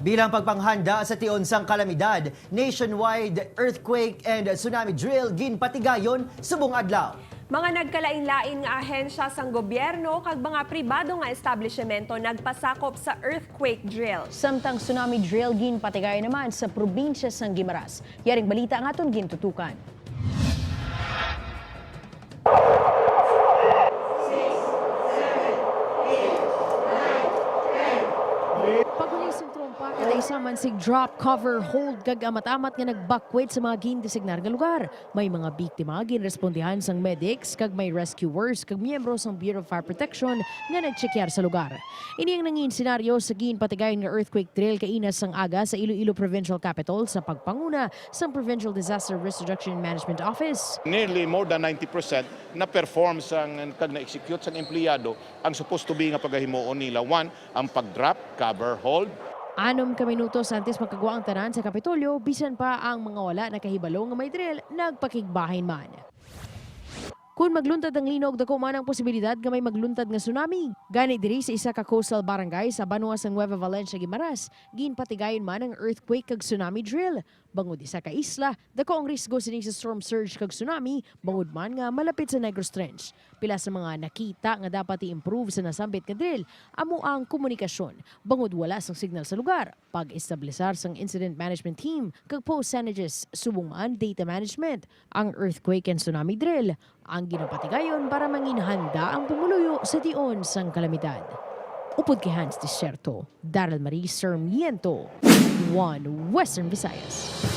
Bilang pagpanghanda sa tionsang kalamidad, nationwide earthquake and tsunami drill ginpatigayon subong adlaw. Mga nagkalain-lain nga ahensya sang gobyerno kag mga pribado nga establishmento nagpasakop sa earthquake drill. Samtang tsunami drill ginpatigay naman sa probinsya sang Guimaras. Yaring balita ang aton gintutukan. Paghuling sa trompa, kada isa man sig drop, cover, hold, kag amat-amat nga nagbakwit sa mga gindesignar nga lugar. May mga biktima ginrespondihan sang medics, kag may rescuers, kag miyembro sang Bureau of Fire Protection nga nagtsekyar sa lugar. Ini ang nangin senaryo sa ginpatigayon nga earthquake drill kainas sang aga sa Iloilo Provincial Capital sa pagpanguna sang Provincial Disaster Risk Reduction and Management Office. Nearly more than 90% na perform sang kag na-execute sang empleyado ang supposed to be nga pagahimuon nila. One, ang pag-drop, cover, hold. 6 ka minutos antes magkagawa ang tanan sa Kapitolyo, bisan pa ang mga wala na kahibalo nga may drill, nagpakigbahin man. Kung magluntad ang linog, dako man ang posibilidad nga may magluntad nga tsunami. Gani diri sa isa ka coastal barangay sa Banwa sang Nueva Valencia, Guimaras, ginpatigayon man ang earthquake kag tsunami drill. Bangod isa ka isla, dako ang risgo sining sa storm surge kag tsunami, bangod man nga malapit sa Negros Trench. Pila sa mga nakita nga dapat i-improve sa nasambit nga drill, amo ang komunikasyon. Bangod wala sang signal sa lugar, pag-establisar sang incident management team, kag post sanages, subong man data management. Ang earthquake and tsunami drill, ang ginapatigayon para manginhanda ang pumuluyo sa tion sang kalamidad. Upod kay Hans Desierto, Daryl Marie Sarmiento, One Western Visayas.